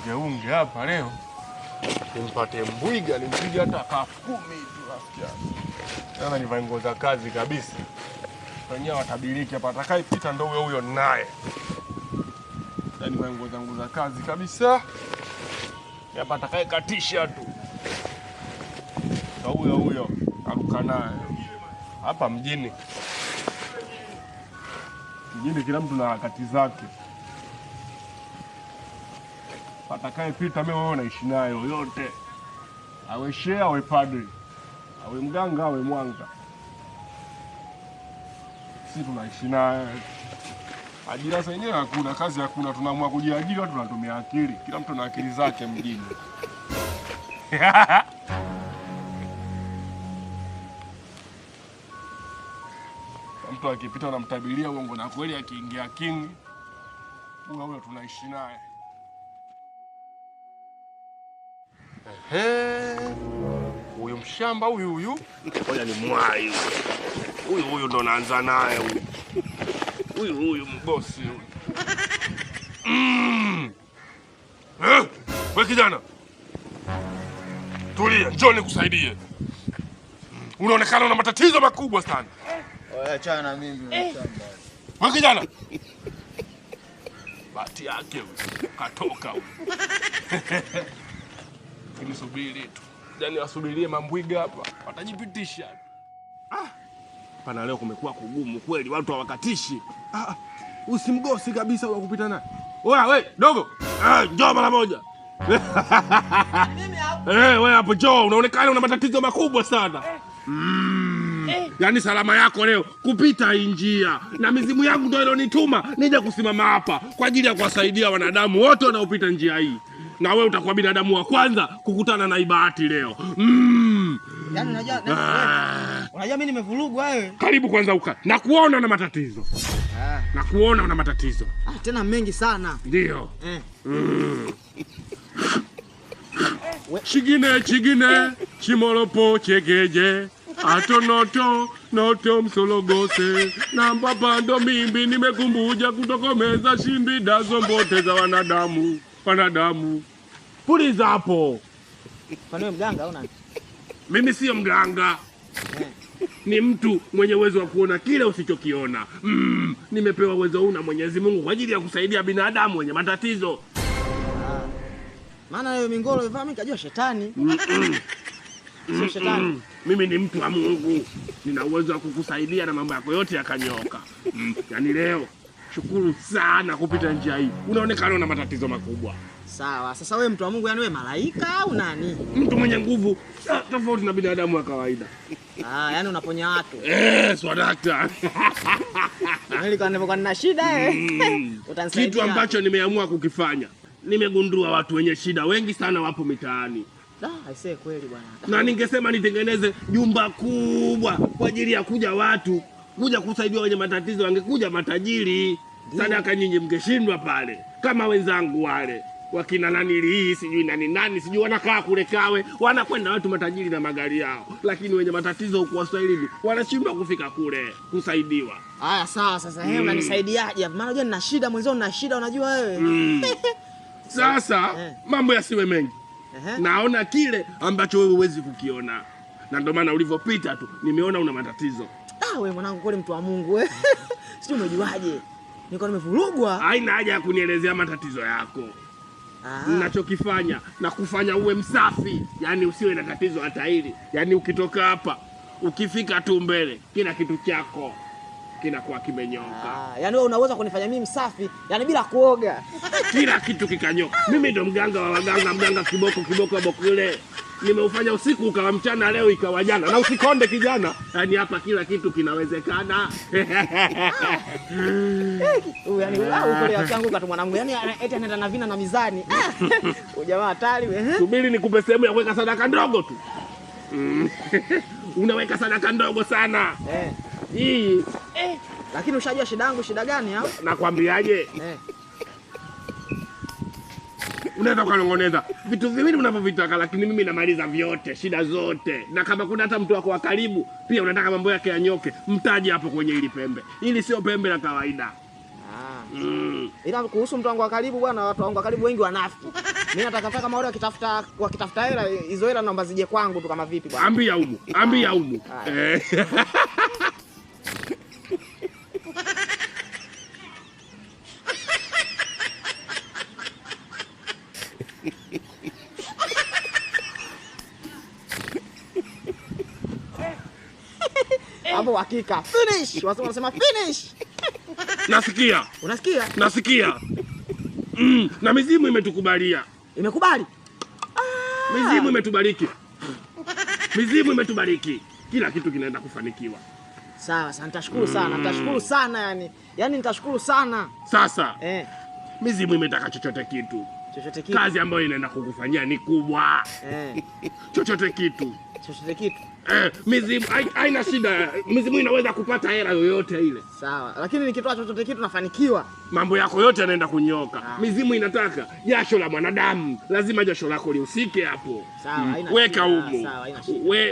Leo unge hapa leo. Nimpate mbwiga, nimpige hata 10,000 tu rafiki yangu. Sasa nivae nguo za kazi kabisa. Wenyewe watabiriki hapa, atakayepita ndo huyo naye. Sasa nivae nguo zangu za kazi kabisa. Hapa atakayekatisha tu. Huyo aruka naye. Hapa mjini. Mjini kila mtu na harakati zake. Atakayepita mimi wewe naishi nayo yote. Awe shehe, awe padri, awe mganga, awe mwanga. Sisi tunaishi naye. Ajira zenyewe hakuna, kazi hakuna, tunaamua kujiajiri, watu tunatumia akili. Kila mtu na akili zake mjini. Mtu akipita unamtabiria uongo na kweli, akiingia kingi. Huyo tunaishi naye. Huyu mshamba huyu. Ngoja ni mwai huyu. Huyu ndo naanza naye huyu. Huyu mbosi huyu. Wewe kijana. Tulia, njoo nikusaidie. Unaonekana una matatizo makubwa sana. Oya achana na mimi mshamba. Wewe kijana. Bahati yake huyu. Katoka huyu. Nisubiri tu. Yaani wasubirie mambwiga hapa. Watajipitisha. Pana leo kumekuwa kugumu kweli, watu hawakatishi. Usimgosi kabisa wa kupita naye. Oya wewe dogo. Njoo mara moja. Mimi hapo. Wewe hapo njoo, unaonekana una matatizo makubwa sana. Yaani salama yako leo kupita njia. Na mizimu yangu ndio ilonituma nije kusimama hapa kwa ajili ya kuwasaidia wanadamu wote wanaopita njia hii. Na wewe utakuwa binadamu wa kwanza kukutana na ibahati leo. Yaani unajua mimi nimevurugwa wewe. Karibu kwanza uka. Na kuona una matatizo. Na kuona una matatizo. Tena mengi sana. Ndio. Chigine, chimolopo chegeje. Noto msologose. Na mpapando mimbi nimekumbuja kutokomeza shimbida zombote za wanadamu. Puliza hapo. Kwa nini mganga au nani? Mimi sio mganga. Ni mtu mwenye uwezo wa kuona kile usichokiona. Nimepewa uwezo huu na Mwenyezi Mungu kwa ajili ya kusaidia binadamu wenye matatizo. Maana hiyo mingolo iva mimi kajua shetani. Sio shetani. Mimi ni mtu wa Mungu. Nina uwezo wa kukusaidia na mambo yako yote yakanyoka. Yaani leo shukuru sana kupita njia hii. Unaonekana una matatizo makubwa. Sawa. Sasa wewe mtu wa Mungu, yani wewe malaika au nani? Mtu mwenye nguvu tofauti na binadamu wa kawaida. Yani unaponya watu. Swadakta. Mimi kwa nina shida utanisaidia. Kitu ambacho nimeamua kukifanya. Nimegundua watu wenye shida wengi sana wapo mitaani. Aisee kweli bwana. Na ningesema nitengeneze jumba kubwa kwa ajili ya kuja watu, kuja kusaidia wenye matatizo, wangekuja matajiri. Sadaka nyinyi mngeshindwa pale. Kama wenzangu wale. Wakina nani sijui nani sijui wanakaa kule Kawe, wanakwenda watu matajiri na magari yao. Lakini wenye matatizo huko Waswahili wanashindwa kufika kule kusaidiwa. Haya sawa sasa unanisaidiaje? Maana unajua nina shida, mwenzao nina shida unajua wewe. Sasa mambo yasiwe mengi. Naona kile ambacho wewe huwezi kukiona. Na ndio maana ulivyopita tu nimeona una matatizo. Wewe mwanangu kweli mtu wa Mungu wewe. Sijui umejuaje? Niko nimevurugwa. Haina haja ya kunielezea matatizo yako. Ninachokifanya na kufanya uwe msafi, yani usiwe na tatizo hata hili. Yani ukitoka hapa, ukifika tu mbele, kila kitu chako kinakuwa kimenyoka. Yani wewe unaweza kunifanya mimi msafi, yani bila kuoga. Kila kitu kikanyoka. Mimi ndo mganga wa waganga, mganga kiboko bokule. Nimeufanya usiku ukawa mchana, leo ikawa jana. Na usikonde kijana. Yani hapa kila kitu kinawezekana. Yani ukole yangu kwa mwanangu. Yani eti anaenda na vina na mizani. Jamaa hatari wewe. Subiri nikupe sehemu ya kuweka sadaka ndogo tu. Unaweka sadaka ndogo sana. Hii. Lakini ushajua shida yangu shida gani au? Nakwambiaje? unaweza ukanong'oneza vitu viwili unavyovitaka, lakini mimi namaliza vyote, shida zote. Na kama kuna hata mtu wako wa karibu pia unataka mambo yake yanyoke, mtaje hapo kwenye hili pembe. Hili sio pembe la kawaida. Ila kuhusu mtu wangu wa karibu bwana, watu wangu wa karibu wengi wanafiki. Mimi nataka kama wale wakitafuta hela, hizo hela naomba zije kwangu tu kama vipi bwana. Ambia humu. Hapo hakika. Finish. Watu wanasema finish. Nasikia. Unasikia? Nasikia. Na mizimu imetukubalia. Imekubali? Mizimu imetubariki. Mizimu imetubariki. Kila kitu kinaenda kufanikiwa. Sawa, sana nitashukuru sana. Nitashukuru sana yani. Yaani nitashukuru sana. Sasa. Mizimu imetaka chochote kitu. Chochote kitu. Kazi ambayo inaenda kukufanyia ni kubwa. Chochote kitu. Chochote kitu. Mizimu haina shida. Mizimu inaweza kupata hela yoyote ile. Sawa. Lakini nikitoa chochote kitu nafanikiwa. Mambo yako yote yanaenda kunyoka. Mizimu inataka jasho la mwanadamu. Lazima jasho lako lihusike hapo. Sawa, weka humu.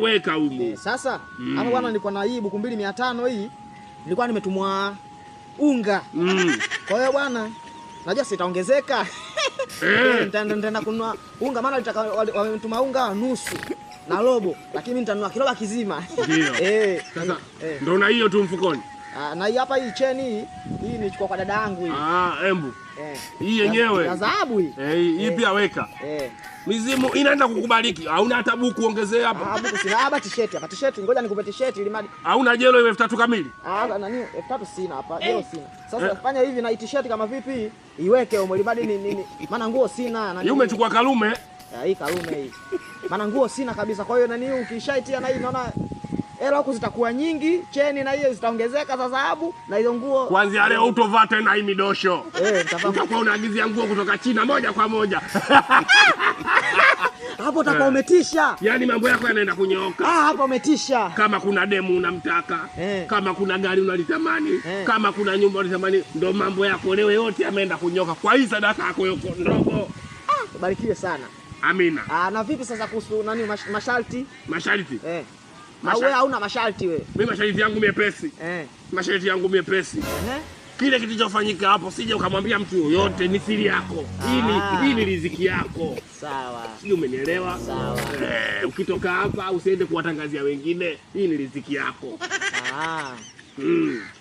Weka humu. Sasa, hapo bwana nilikuwa na hii buku 2500 hii. Nilikuwa nimetumwa unga. Kwa hiyo bwana, najua sitaongezeka. Nitaenda kununua unga, maana wametuma unga nusu na robo, lakini mimi nitanunua kiloba kizima. Ndio. Sasa ndio na hiyo tu mfukoni. Na hii hapa hii cheni hii nichukua kwa dada yangu hii. Embu. Hii yenyewe. Ya dhahabu hii. Hii pia weka. Mizimu inaenda kukubariki. Hauna hata buku ongezea hapa. Buku sina, hapa t-shirt hapa. T-shirt ngoja nikupe t-shirt ili madi. Hauna jelo iwe 3000 kamili? Nani 3000 sina hapa. Jelo sina. Sasa fanya hivi na t-shirt kama vipi? Iweke huko ili madi nini? Maana nguo sina na. Hii umechukua Kalume? Hii Kalume hii. Maana nguo sina kabisa. Kwa hiyo nani ukishaitia na hii naona hela huko zitakuwa nyingi, cheni na hiyo zitaongezeka za dhahabu na hizo nguo. Kuanzia leo utovaa tena hii midosho. Utakuwa unaagizia nguo kutoka China moja kwa moja. Hapo utakuwa umetisha. Yaani mambo yako yanaenda kunyooka. Hapo umetisha. Kama kuna demu unamtaka, kama kuna gari unalitamani, kama kuna nyumba unalitamani, ndio mambo yako leo yote yameenda kunyoka. Kwa hii sadaka yako yoko ndogo. Ubarikiwe sana. Amina. Na vipi sasa kuhusu nani masharti? Masharti? Au wewe hauna masharti wewe? Mimi masharti yangu mepesi. Masharti yangu mepesi. Kile kilichofanyika hapo sije ukamwambia mtu yoyote, ni siri yako. Hii ni riziki yako. Sawa. Sio, umenielewa? Sawa. Ukitoka hapa usiende kuwatangazia wengine. Hii ni riziki yako.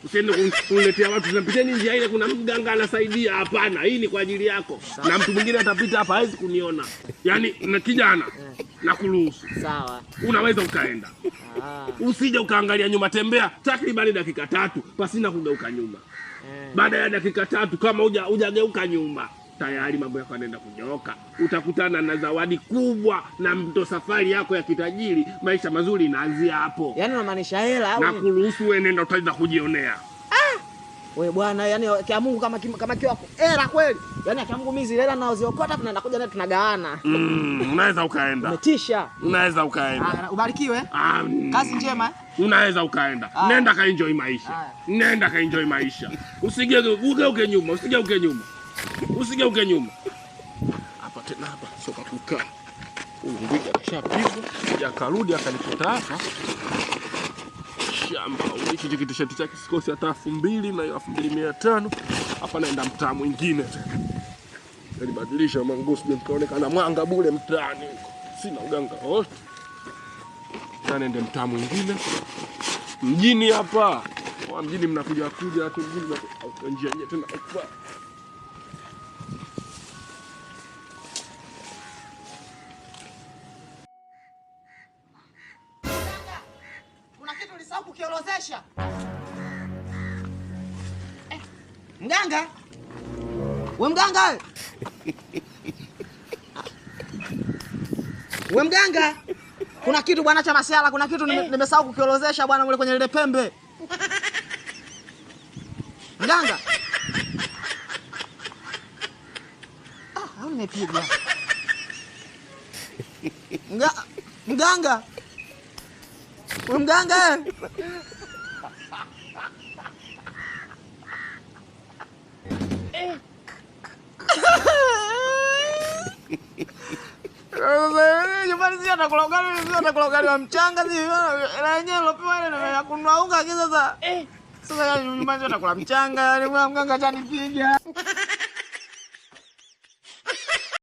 Usiende kuletea watu tunapiteni njia ile kuna mganga anasaidia. Hapana, hii ni kwa ajili yako. Na mtu mwingine atapita hapa hawezi kuniona. Yaani na kijana nakuruhusu. Sawa. Unaweza ukaenda. Usije ukaangalia nyuma, tembea takriban dakika 3 pasina kugeuka nyuma. Baada ya dakika 3 kama hujageuka nyuma, tayari mambo yako yanaenda kunyooka. Utakutana na zawadi kubwa na mto safari yako ya kitajiri, maisha mazuri inaanzia hapo. Yaani unamaanisha hela au? Nakuruhusu wewe nenda utaenda kujionea. Wewe bwana, yani kia Mungu kama kiwa hela kweli. Yaani kia Mungu mimi zile hela naoziokota tunaenda kuja naye tunagawana. Unaweza ukaenda. Umetisha. Unaweza ukaenda. Ubarikiwe. Kazi njema. Unaweza ukaenda. Nenda kaenjoy maisha. Nenda kaenjoy maisha. Usigeuke nyuma, usigeuke nyuma. Usigeuke nyuma. Hapa tena hapa soka kukaa. Ngwija kashapigwa, sija karudi akanikuta hapa. Shamba, hiki t-shirt chake sikosi hata 2000 na 2500. Hapa naenda mtaa mwingine tena. Nilibadilisha manguo sije nikaonekana mwanga bure mtaani huko. Sina uganga wote. Na nende mtaa mwingine. Mjini hapa. Kwa mjini mnakuja watu mjini na njia yenyewe tena hapa. Kuna kitu ulisahau kukiorozesha. Mganga? We mganga? We mganga? Kuna kitu bwana cha masiala, kuna kitu nimesahau kukiorozesha bwana mule kwenye ile pembe. Mganga? Au nimepigwa. Mganga? We mganga? Nyumbani sio atakula ugali wa mchanga sio. Ila yenyewe lopewa ile na kununua unga kisa sasa. Sasa nyumbani sio atakula mchanga, mganga atanipiga.